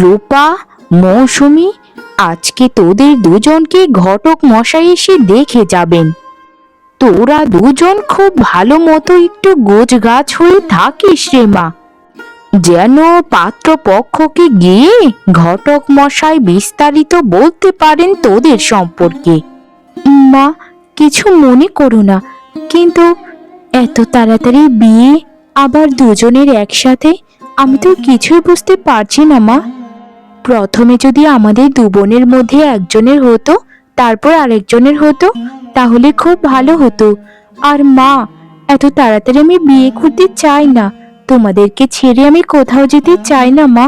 রূপা, মৌসুমী, আজকে তোদের দুজনকে ঘটক মশাই এসে দেখে যাবেন। তোরা দুজন খুব ভালো মতো একটু গোছগাছ হয়ে থাকিস রে মা, যেন পাত্রপক্ষকে গিয়ে ঘটক মশাই বিস্তারিত বলতে পারেন তোদের সম্পর্কে। মা, কিছু মনে করো না, কিন্তু এত তাড়াতাড়ি বিয়ে, আবার দুজনের একসাথে, আমি তো কিছুই বুঝতে পারছি না মা। প্রথমে যদি আমাদের দু বোনের মধ্যে একজনের হতো, তারপর আরেকজনের হতো, তাহলে খুব ভালো হতো। আর মা, এত তাড়াতাড়ি আমি বিয়ে করতে চাই না, তোমাদেরকে ছেড়ে আমি কোথাও যেতে চাই না মা।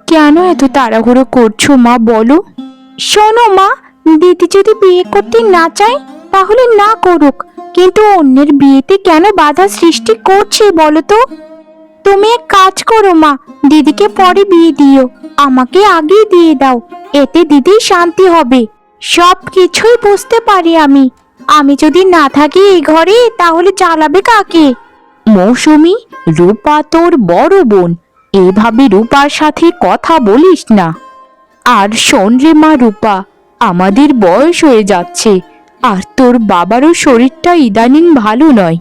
কেন এত তাড়াহুড়ো করছো মা, বলো? শোনো মা, দিদি যদি বিয়ে করতে না চায় তাহলে না করুক, কিন্তু অন্যের বিয়েতে কেন বাধা সৃষ্টি করছে বলো তো? তুমি এক কাজ করো মা, দিদিকে পরে বিয়ে দিও, আমাকে আগে দিয়ে দাও, এতে দিদি শান্তি হবে। সব কিছুই বুঝতে পারি আমি, আমি যদি না থাকি এই ঘরে তাহলে চালাবে কাকে? মৌসুমী, রূপা তোর বড় বোন, এভাবে রূপার সাথে কথা বলিস না। আর শোন রে মা রূপা, আমাদের বয়স হয়ে যাচ্ছে, আর তোর বাবারও শরীরটা ইদানিং ভালো নয়,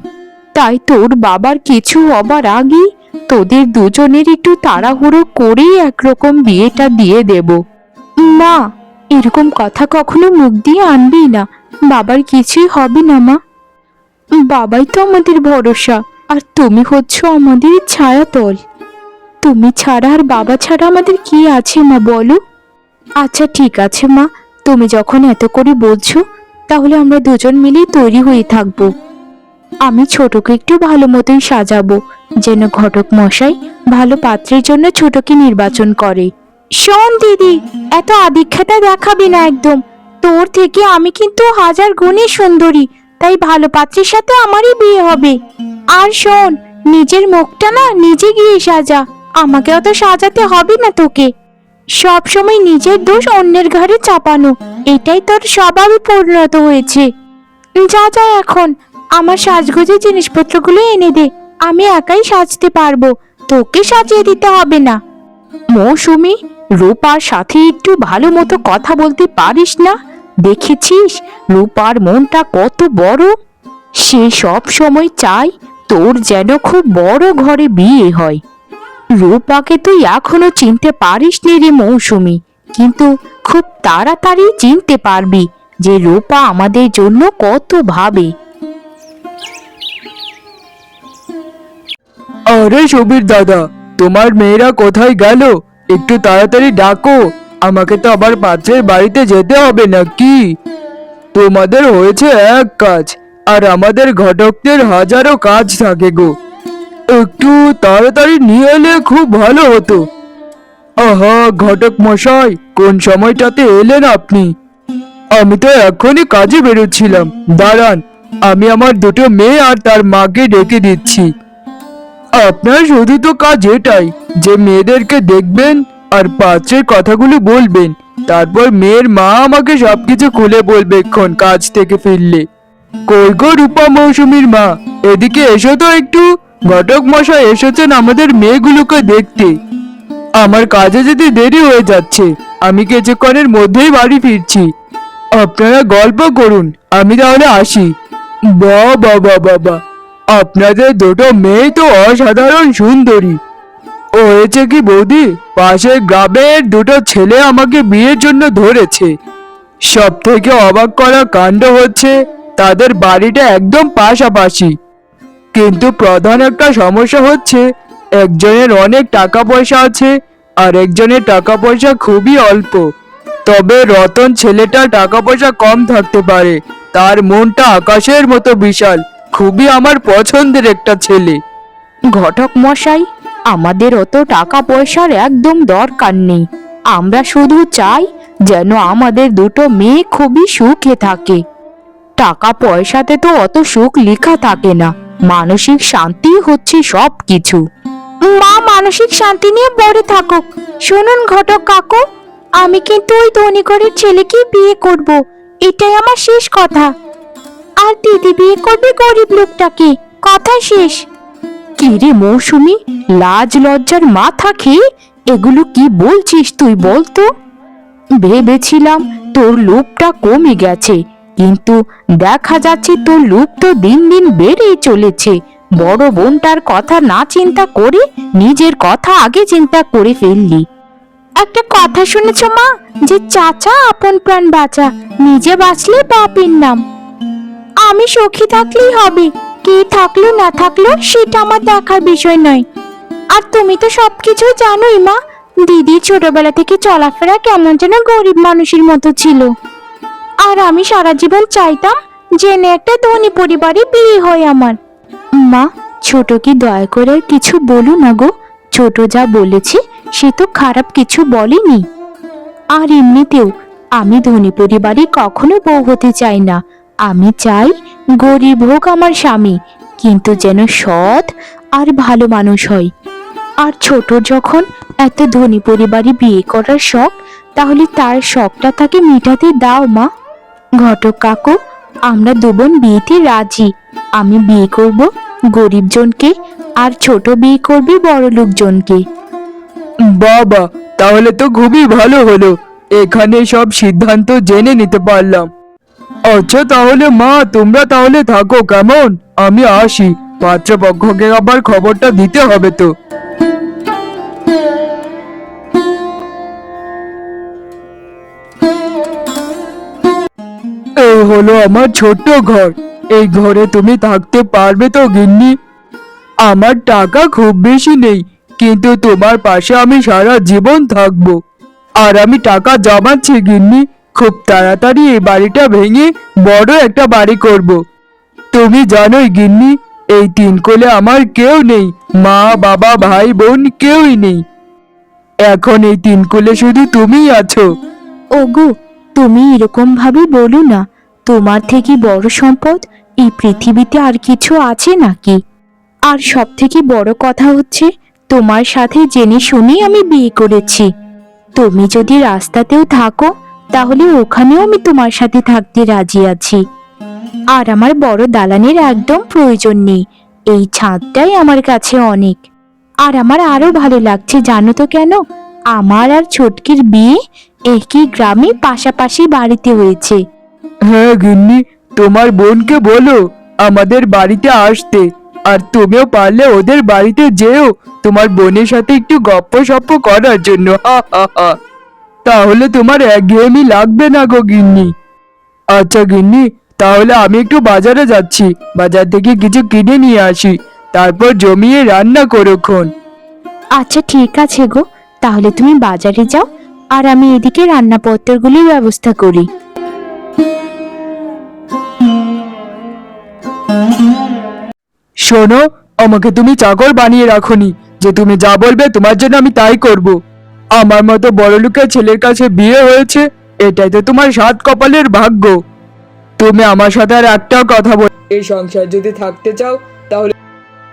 তাই তোর বাবার কিছু হবার আগে তোদের দুজনের একটু তাড়াহুড়ো করেই একরকম বিয়েটা দিয়ে দেব। মা, এরকম কথা কখনো মুখ দিয়ে আনবি না, বাবার কিছুই হবে না মা। বাবাই তো আমাদের ভরসা, আর তুমি হচ্ছ আমাদের ছায়াতল। তুমি ছাড়া আর বাবা ছাড়া আমাদের কি আছে মা, বলো? আচ্ছা ঠিক আছে মা, তুমি যখন এত করে বলছো, তাহলে আমরা দুজন মিলেই তৈরি হয়ে থাকবো। আমি ছোটকে একটু ভালো মতোই সাজাবো, যেন ঘটক মশাই ভালো পাত্রের জন্য ছোটকে নির্বাচন করে। শোন দিদি, এত আদিক্ষেতা দেখাবি না একদম, তোর থেকে আমি কিন্তু হাজার গুণে সুন্দরী, তাই ভালো পাত্রের সাথে আমারই বিয়ে হবে। আর শোন, নিজের মুখটা না নিজে গিয়ে সাজা, আমাকে অত সাজাতে হবে না তোকে। সব সময় নিজের দোষ অন্যের ঘাড়ে চাপানো, এটাই তোর স্বভাবে পরিণত হয়েছে। যা যা, এখন আমার সাজগোজের জিনিসপত্রগুলো এনে দে, আমি একাই সাজতে পারবো, তোকে সাজিয়ে দিতে হবে না। মৌসুমী, রূপার সাথে একটু ভালো মতো কথা বলতে পারিস না? দেখেছিস রূপার মনটা কত বড়, সে সব সময় চায় তোর যেন খুব বড় ঘরে বিয়ে হয়। রূপাকে তুই এখনো চিনতে পারিসনি রে মৌসুমী, কিন্তু খুব তাড়াতাড়ি চিনতে পারবি যে রূপা আমাদের জন্য কত ভাবে। আরে সুবীর দাদা, তোমার মেয়েরা কোথায় গেল? একটু তাড়াতাড়ি ডাকো, আমাকে তো আবার পাত্রের বাড়িতে যেতে হবে নাকি? তোমাদের হয়েছে এক কাজ, আর আমাদের ঘটকদের হাজারো কাজ থাকে গো, একটু তাড়াতাড়ি নিয়ে এলে খুব ভালো হতো। আহা ঘটক মশাই, কোন সময়টাতে এলেন আপনি? আমি তো এখনই কাজে বেরোচ্ছিলাম, দাঁড়ান, আমি আমার দুটো মেয়ে আর তার মাকে ডেকে দিচ্ছি। আপনার শুধু তো কাজ এটাই যে মেয়েদেরকে দেখবেন আর পাত্রের কথাগুলো বলবেন, তারপর মেয়ের মা আমাকে সবকিছু খুলে বলবে এক্ষণ কাজ থেকে ফিরলে। কই গো রূপা, মৌসুমীর মা, এদিকে এসো তো একটু, ঘটক মশাই এসেছেন আমাদের মেয়েগুলোকে দেখতে। আমার কাজে যদি দেরি হয়ে যাচ্ছে, আমি কিছুক্ষণের মধ্যেই বাড়ি ফিরছি, আপনারা গল্প করুন, আমি তাহলে আসি। বাবা বাবা, আপনাদের দুটো মেয়ে তো অসাধারণ সুন্দরী। হয়েছে কি বৌদি, পাশের গ্রামের দুটো ছেলে আমাকে বিয়ের জন্য ধরেছে। সব থেকে অবাক করা কাণ্ড হচ্ছে, তাদের বাড়িটা একদম পাশাপাশি, কিন্তু প্রধান একটা সমস্যা হচ্ছে, একজনের অনেক টাকা পয়সা আছে আর একজনের টাকা পয়সা খুবই অল্প। তবে রতন ছেলেটার টাকা পয়সা কম থাকতে পারে, তার মনটা আকাশের মতো বিশাল, খুবই আমার পছন্দের একটা ছেলে। ঘটক মশাই, আমাদের অত টাকা পয়সার একদম দরকার নেই, আমরা শুধু চাই যেন আমাদের দুটো মেয়ে খুবই সুখে থাকে। টাকা পয়সাতে তো অত সুখ লেখা থাকে না, মানসিক শান্তি হচ্ছে সব কিছু। মা মানসিক শান্তি নিয়ে পড়ে থাকুক। শুনুন ঘটক কাকু, আমি কিন্তু ওই ধনী ঘরের ছেলেকে বিয়ে করব, এটাই আমার শেষ কথা। আর দিদি বিয়ে করবে গরিব লোকটাকে, কথা শেষ। কি রে মৌসুমী, লাজ লজ্জার মাথা খেয়ে এগুলো কি বলছিস তুই বলতো? ভেবেছিলাম তোর লোভটা কমে গেছে, কিন্তু দেখা যাচ্ছে তোর লোভ তো দিন দিন বেড়েই চলেছে। বড় বোনটার কথা না চিন্তা করে নিজের কথা আগে চিন্তা করে ফেললি। একটা কথা শুনেছ মা, যে চাচা আপন প্রাণ বাঁচা, নিজে বাঁচলে বাপের নাম। আমি সুখী থাকলেই হবে, কে থাকলো না থাকলো সেটা আমার দেখার বিষয় নয়। আর তুমি তো সবকিছু জানোই মা, দিদি ছোটবেলা থেকে চলাফেরা কেমন যেন গরিব মানুষের মতো ছিল। আর আমি সারা জীবন চাইতাম জেনে একটা ধনী পরিবারে বিয়ে হয় আমার। মা, ছোটকে দয়া করে আর কিছু বলো না গো। ছোট যা বলেছে সে তো খারাপ কিছু বলেনি। আর এমনিতেও আমি ধনী পরিবারে কখনো বউ হতে চাই না। আমি চাই গরিব হোক আমার স্বামী, কিন্তু যেন সৎ আর ভালো মানুষ হয়। আর ছোট যখন এত ধনী পরিবারে বিয়ে করার শখ, তাহলে তার শখটা তাকে মেটাতে দাও মা। ঘটক কাকু, আমরা দুবোন বিয়েতে রাজি। আমি বিয়ে করব গরিব জনকে, আর ছোট বিয়ে করবে বড় লোকজনকে। বাবা, তাহলে তো খুবই ভালো হলো, এখানে সব সিদ্ধান্ত জেনে নিতে পারলাম। আচ্ছা তাহলে মা, তোমরা তাহলে থাকো কেমন, আমি আসি। পাত্রপক্ষকে আবার খবরটা দিতে হবে তো। এই হলো আমার ছোট্ট ঘর। এই ঘরে তুমি থাকতে পারবে তো গিন্নি? আমার টাকা খুব বেশি নেই, কিন্তু তোমার পাশে আমি সারা জীবন থাকবো। আর আমি টাকা জমাচ্ছি গিন্নি, খুব তাড়াতাড়ি এই বাড়িটা ভেঙে বড় একটা বাড়ি করব। তুমি জানোই গিন্নি, এই তিন কোলে আমার কেউ নেই, মা বাবা ভাই বোন কেউই নেই। এখন এই তিন কোলে শুধু তুমিই আছো। ওগো, তুমি এরকম ভাবে বলো না। তোমার থেকে বড় সম্পদ এই পৃথিবীতে আর কিছু আছে নাকি? আর সব থেকে বড় কথা হচ্ছে, তোমার সাথে জেনে শুনেই আমি বিয়ে করেছি। তুমি যদি রাস্তাতেও থাকো, তাহলে ওখানেও আমি তোমার সাথে থাকতে রাজি আছি। আর আমার বড় দালানের একদম প্রয়োজন নেই, এই ছাদটাই আমার কাছে অনেক। আর আমার আরো ভালো লাগছে জানো তো কেন? আমার আর ছোটকির বিয়ে একই গ্রামে পাশাপাশি বাড়িতে হয়েছে। হ্যাঁ গিন্নি, তোমার বোনকে বলো আমাদের বাড়িতে আসতে। আর তুমিও পারলে ওদের বাড়িতে যেও, তোমার বোনের সাথে একটু গপ্প সপ্প করার জন্য। হা হা হা। তাহলে তোমার একঘেয়েমি লাগবে না গো গিন্নি। আচ্ছা গিন্নি, তাহলে আমি একটু বাজারে যাচ্ছি, বাজার থেকে কিছু কিনে নিয়ে আসি, তারপর জমিয়ে রান্না করোক্ষণ। আচ্ছা ঠিক আছে গো, তাহলে তুমি বাজারে যাও, আর আমি এদিকে রান্নাপত্রগুলির ব্যবস্থা করি। শোনো, আমাকে তুমি চাকর বানিয়ে রাখোনি, যে তুমি যা বলবে তোমার জন্য আমি তাই করব। আমার মতো বড়লোকের ছেলের কাছে বিয়ে হয়েছে, এটাই তো তোমার সাত কপালের ভাগ্য। তুমি আমার সাথে আর একটাও কথা বল, এই সংসার যদি থাকতে চাও তাহলে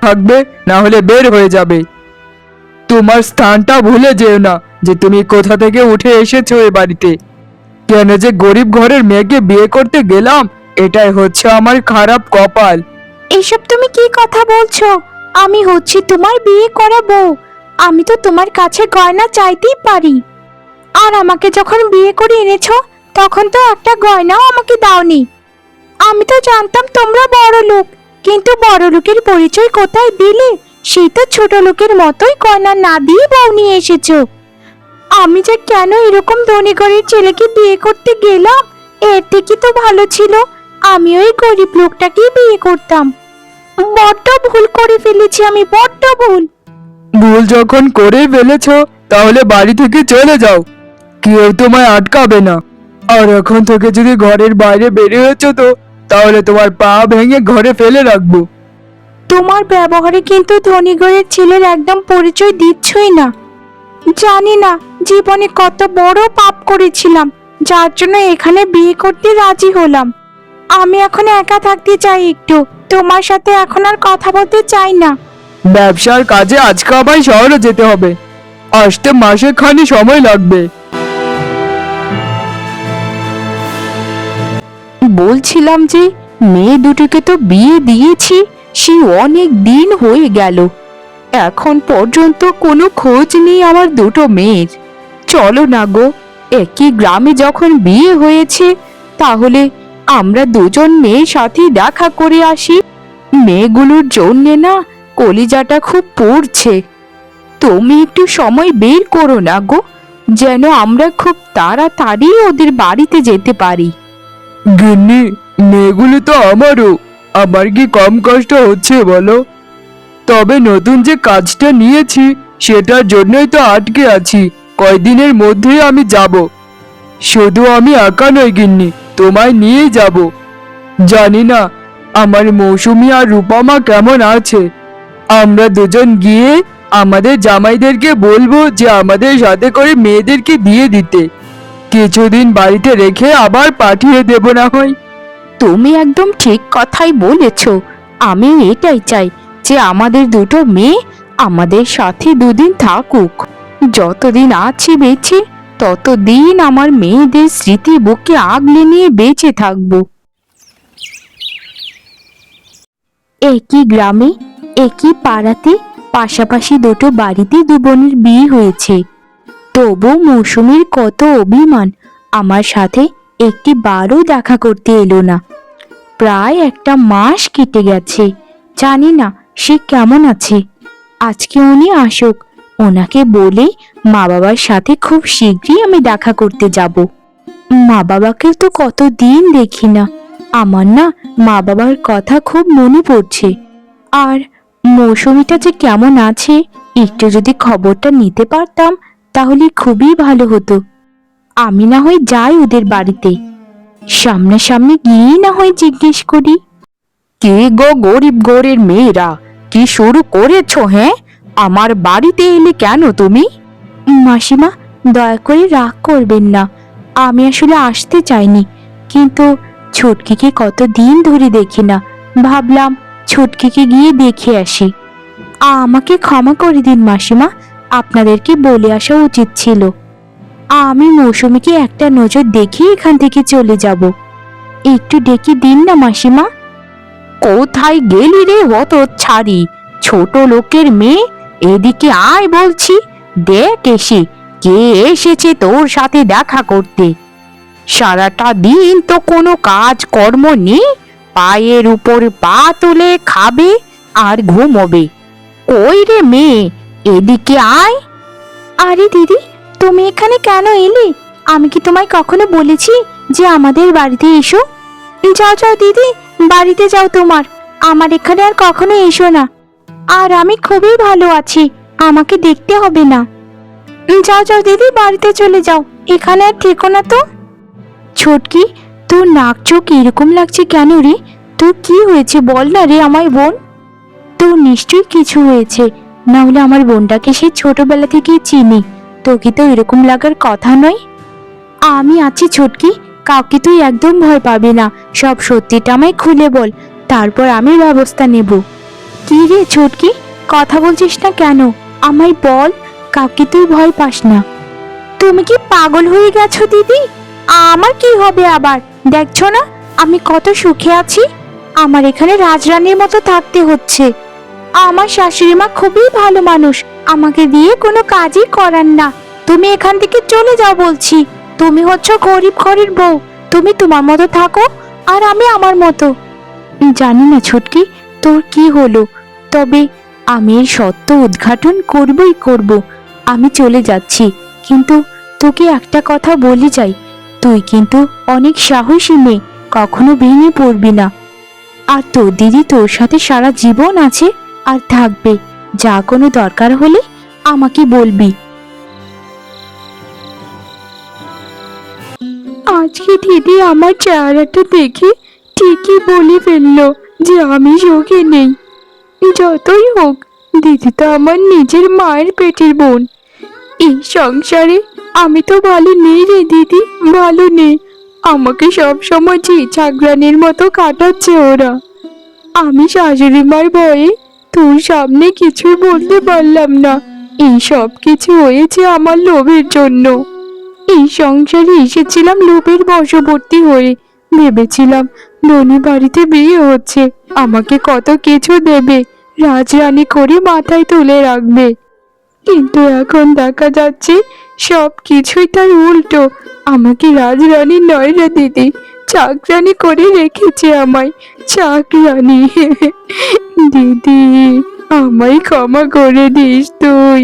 থাকবে, না হলে বের হয়ে যাবে। তোমার স্থানটা ভুলে যেও না, যে তুমি কোথা থেকে উঠে এসেছো এ বাড়িতে। কেন যে গরিব ঘরের মেয়েকে বিয়ে করতে গেলাম, এটাই হচ্ছে আমার খারাপ কপাল। এসব তুমি কি কথা বলছো? আমি হচ্ছি তোমার বিয়ে করা বউ। আমি তো তোমার কাছে গয়না চাইতেই পারি। আর আমাকে যখন বিয়ে করে এনেছো, তখন তো একটা গয়নাও আমাকে দাওনি। আমি তো জানতাম তোমরা বড় লোক, কিন্তু বড় লোকের পরিচয় কোথায় দিলে? সেই তো ছোট লোকের মতোই গয়না না দিয়ে বউ নিয়ে এসেছো। আমি যে কেন এরকম ধনী ঘরের ছেলেকে বিয়ে করতে গেলাম, এর থেকে তো ভালো ছিল আমি ওই গরিব লোকটাকেই বিয়ে করতাম। বড্ড ভুল করে ফেলেছি আমি, বড্ড ভুল। ভুল যখন করে ফেলেছো, তাহলে বাড়ি থেকে চলে যাও, কেউ তোমায় আটকাবে না। আর এখন থেকে যদি ঘরের বাইরে বেরিয়েছো তো, তাহলে তোমার পা ভেঙে ঘরে ফেলে রাখবো। তোমার ব্যবহারে কিন্তু ধনী ঘরের ছেলের একদম পরিচয় দিচ্ছই না। জানি না জীবনে কত বড় পাপ করেছিলাম, যার জন্য এখানে বিয়ে করতে রাজি হলাম। আমি এখন একা থাকতে চাই একটু, তোমার সাথে এখন আর কথা বলতে চাই না। ব্যবসার কাজে আজকে আমায় শহরে যেতে হবে, আসতে মাসে খানি সময় লাগবে। বলছিলাম যে মেয়ে দুটোকে তো বিয়ে দিয়েছি, সে অনেক দিন হয়ে গেল, এখন পর্যন্ত কোনো খোঁজ নেই আমার দুটো মেয়ের। চলো না গো, একই গ্রামে যখন বিয়ে হয়েছে তাহলে আমরা দুজন মেয়ের সাথে দেখা করে আসি। মেয়েগুলোর জন্যে না কলিজাটা খুব পড়ছে। তুমি একটু সময় বের করো না গো, যেন আমরা খুব তাড়াতাড়ি ওদের বাড়িতে যেতে পারি। গিন্নি, মেয়েগুলো তো আমারও। আমার কি কম কষ্ট হচ্ছে বলো? তবে নতুন যে কাজটা নিয়েছি সেটার জন্যই তো আটকে আছি। কয়দিনের মধ্যেই আমি যাব। শুধু আমি একা নই গিন্নি, তোমায় নিয়েই যাব। জানি না আমার মৌসুমী আর রূপমা কেমন আছে। আমরা দুজন গিয়ে আমাদের জামাইদেরকে বলবো যে আমাদের সাথে করে মেয়েদেরকে দিয়ে দিতে। কিছুদিন বাড়িতে রেখে আবার পাঠিয়ে দেব না হয়। তুমি একদম ঠিক কথাই বলেছ। আমি এটাই চাই যে আমাদের দুটো মেয়ে আমাদের সাথে দুদিন থাকুক। যতদিন আছি বেঁচে ততদিন আমার মেয়েদের স্মৃতি বুকে আগলে নিয়ে বেঁচে থাকবো। একই গ্রামে একই পাড়াতে পাশাপাশি দুটো বাড়িতে দু বোনের বিয়ে হয়েছে। তবু মৌসুমীর কত অভিমান, আমার সাথে একটি বারও দেখা করতে এলো না। প্রায় একটা মাস কেটে গেছে, জানি না সে কেমন আছে। আজকে উনি আসুক, ওনাকে বলে মা বাবার সাথে খুব শীঘ্রই আমি দেখা করতে যাব। মা বাবাকে তো কতদিন দেখি না। আমার না মা বাবার কথা খুব মনে পড়ছে। আর মৌসুমীটা যে কেমন আছে একটু যদি খবরটা নিতে পারতাম তাহলে খুবই ভালো হতো। আমি না হয় যাই ওদের বাড়িতে, সামনাসামনি গিয়ে না হয় জিজ্ঞেস করি। কে গো গরিব ঘরের মেয়েরা, কি শুরু করেছো? হ্যাঁ, আমার বাড়িতে এলে কেন তুমি? মাসিমা, দয়া করে রাগ করবেন না। আমি আসলে আসতে চাইনি, কিন্তু ছুটকিকে কতদিন ধরে দেখি না, ভাবলাম ছুটকিকে গিয়ে দেখে আসি। আমাকে ক্ষমা করে দিন মাসিমা, আপনাদেরকে বলে আসা উচিত ছিল। আমি মৌসুমীকে একটা নজর দেখে এখান থেকে চলে যাব। একটু ডেকে দিন না মাসিমা। কোথায় গেলি রে হতচ্ছাড়ি, ছোট লোকের মেয়ে? এদিকে আয় বলছি। দেখ এসে কে এসেছে তোর সাথে দেখা করতে। সারাটা দিন তো কোনো কাজ কর্ম নেই, পায়ের উপর পা তুলে খাবে আর ঘুমোবে। কই রে মেয়ে, এদিকে আয়। আরে দিদি, তুমি এখানে কেন এলে? আমি কি তোমায় কখনো বলেছি যে আমাদের বাড়িতে এসো? যাও যাও দিদি, বাড়িতে যাও তোমার। আমার এখানে আর কখনো এসো না। আর আমি খুবই ভালো আছি, আমাকে দেখতে হবে না। যাও যাও দিদি, বাড়িতে চলে যাও, এখানে আর থেকো না তো। ছোটকি, তোর নাক চোখ এরকম লাগছে কেন রে? তোর কি হয়েছে বল না রে আমায় বোন। তোর নিশ্চয়ই কিছু হয়েছে, না হলে আমার বোনটাকে সেই ছোটবেলা থেকেই চিনি। তোকে তো এরকম লাগার কথা নয়। আমি আছি ছোটকি, কাউকে তুই একদম ভয় পাবি না। সব সত্যিটা আমায় খুলে বল, তারপর আমি ব্যবস্থা নেব। কি রে ছোটকি, কথা বলছিস না কেন? আমায় বল, কাউকে তুই ভয় পাস না। তুমি কি পাগল হয়ে গেছো দিদি? আমার কি হবে আবার? দেখছো না আমি কত সুখে আছি। আমার এখানে রাজরানীর মতো থাকতে হচ্ছে। আমার শাশুড়ি মা খুবই ভালো মানুষ, আমাকে দিয়ে কোনো কাজই করান না। তুমি এখান থেকে চলে যাও বলছি। তুমি হচ্ছ গরিব ঘরের বউ, তুমি তোমার মতো থাকো আর আমি আমার মতো। জানি না ছুটকি তোর কি হলো, তবে আমি এর সত্য উদ্ঘাটন করবই করব। আমি চলে যাচ্ছি, কিন্তু তোকে একটা কথা বলি যাই, তুই কিন্তু অনেক সাহসী মেয়ে, কখনো ভেঙে পড়বি না। আর তোর দিদি তোর সাথে সারা জীবন আছে আর থাকবে। যা কোনো দরকার হলে আমাকে বলবি। আজকে দিদি আমার চেহারাটা দেখে ঠিকই বলে ফেললো যে আমি সুখে নেই। যতই হোক, দিদি তো আমার নিজের মায়ের পেটের বোন। এই সংসারে আমি তো ভালো নেই রে দিদি, ভালো নেই। আমাকে সব সময় ঝি ঝাগরানির মতো কাটাচ্ছে ওরা। আমি শাশুড়ি মার ভয়ে তোর সামনে কিছু বলতে পারলাম না। এই সব কিছু হয়েছে আমার লোভের জন্য। এই সংসারে এসেছিলাম লোভের বশবর্তী হয়ে। ভেবেছিলাম ধনী বাড়িতে বিয়ে হচ্ছে, আমাকে কত কিছু দেবে, রাজরানী করে মাথায় তুলে রাখবে। কিন্তু এখন দেখা যাচ্ছে সব কিছুই তার উল্টো। আমাকে রাজরানী নয় রে দিদি, চাকরানী করে রেখেছে আমায়, চাকরানী। দিদি, আমায় ক্ষমা করে দিস তুই।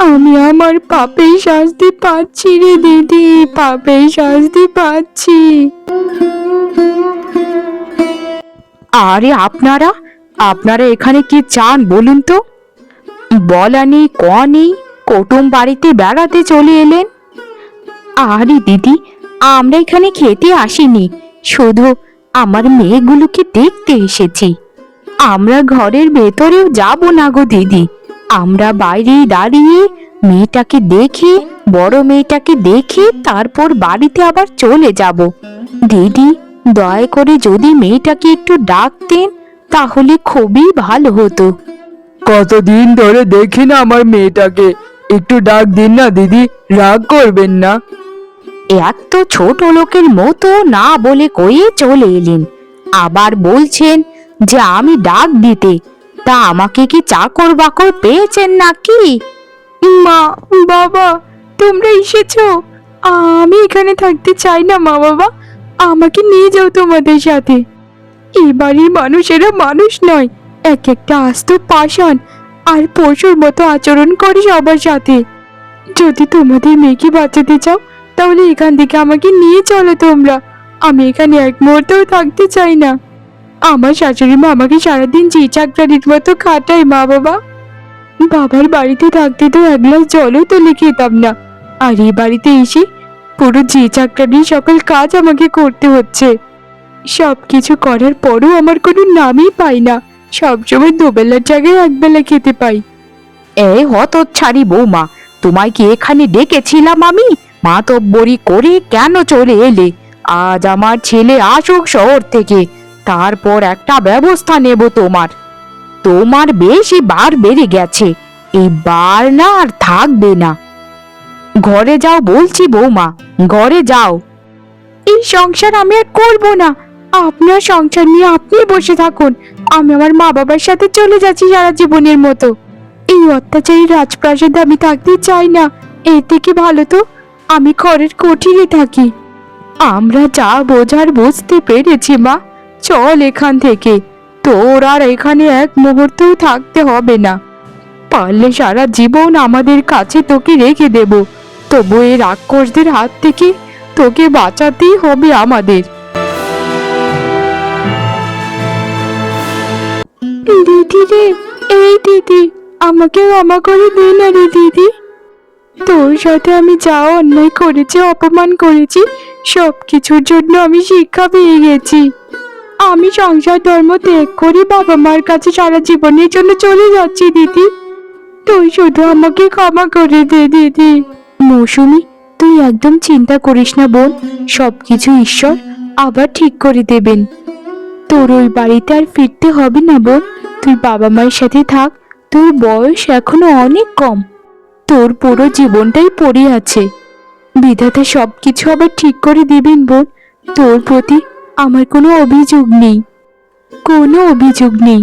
আমি আমার পাপেই শাস্তি পাচ্ছি রে দিদি, পাপেই শাস্তি পাচ্ছি। আরে আপনারা আপনারা এখানে কি চান বলুন তো? বলা নেই ক নেই, কুটুম বাড়িতে বেড়াতে চলে এলেন। আরে দিদি, আমরা এখানে খেতে আসিনি, শুধু আমার মেয়েগুলোকে দেখতে এসেছি। আমরা ঘরের ভেতরেও যাব না গো দিদি, আমরা বাইরেই দাঁড়িয়ে মেয়েটাকে দেখে, বড় মেয়েটাকে দেখে তারপর বাড়িতে আবার চলে যাব। দিদি, দয়া করে যদি মেয়েটাকে একটু ডাকতেন তাহলে খুবই ভালো হতো। কতদিন ধরে দেখি না আমার মেয়েটাকে, একটু ডাক দিন না দিদি, রাগ করবেন না। এক তো ছোট লোকের মতো না বলে কয়ে চলে এলেন, আবার বলছেন যে আমি ডাক দিতে। তা আমাকে কি চাকর বাকর পেয়েছেন নাকি? মা, বাবা, তোমরা এসেছো? আমি এখানে থাকতে চাই না মা বাবা, আমাকে নিয়ে যাও তোমাদের সাথে। এই বাড়ির মানুষেরা মানুষ নয়, এক একটা আস্ত পাষাণ, আর পশুর মতো আচরণ করে সবার সাথে। যদি তোমাদের মেয়েকে বাঁচাতে চাও তাহলে এখান থেকে আমাকে নিয়ে চলো তোমরা। আমি এখানে এক মুহূর্তেও থাকতে চাই না। আমার শাশুড়ি মা আমাকে সারাদিন জি চাকরানির মতো খাটায় মা বাবা। বাবার বাড়িতে থাকতে তো এক গ্লাস জলও তুলে খেতাম না, আর এই বাড়িতে এসে পুরো জি চাকরানির সকল কাজ আমাকে করতে হচ্ছে। সবকিছু করার পরও আমার কোনো নামই পাই না, সবসময় দুবেলার জায়গায় একবেলা খেতে পাই। এই হতচ্ছাড়ি বৌমা, তোমায় কি এখানে ডেকেছিলাম আমি? মাতব্বরি করে কেন চলে এলে? আজ আমার ছেলে আসুক শহর থেকে, তারপর একটা ব্যবস্থা নেব তোমার। তোমার বেশি বার বেড়ে গেছে, এই বার না আর থাকবে না। ঘরে যাও বলছি বৌমা, ঘরে যাও। এই সংসার আমি আর করবো না, আপনার সংসার নিয়ে আপনি বসে থাকুন। আমি আমার মা বাবার সাথে চলে যাচ্ছি সারা জীবনের মতো। এই অত্যাচারী রাজপ্রাসাদে আমি থাকতে চাই না, এর থেকে ভালো তো আমি ঘরের কুঠিরে থাকি। আমরা যা বোঝার বুঝতে পেরেছি মা, চল এখান থেকে। তোর আর এখানে এক মুহূর্তও থাকতে হবে না। পারলে সারা জীবন আমাদের কাছে তোকে রেখে দেব, তবু এই রাক্ষসদের হাত থেকে তোকে বাঁচাতেই হবে আমাদের। দিদি রে, এই দিদি, আমাকে ক্ষমা করে দে না রে দিদি। তোর সাথে আমি যা অন্যায় করেছি, অপমান করেছি, সব কিছুর জন্য আমি শিক্ষা পেয়ে গেছি। আমি সংসার ধর্ম ত্যাগ করে বাবা মার কাছে সারা জীবনের জন্য চলে যাচ্ছি দিদি। তুই শুধু আমাকে ক্ষমা করে দে দিদি। মৌসুমী, তুই একদম চিন্তা করিস না বোন, সবকিছু ঈশ্বর আবার ঠিক করে দেবেন। তোর ওই বাড়িতে আর ফিরতে হবে না বোন, তুই বাবা মায়ের সাথে থাক। তোর বয়স এখনো অনেক কম, তোর পুরো জীবনটাই পড়ে আছে। বিধাতা সবকিছু আবার ঠিক করে দিবেন বোন। তোর প্রতি আমার কোনো অভিযোগ নেই, কোনো অভিযোগ নেই।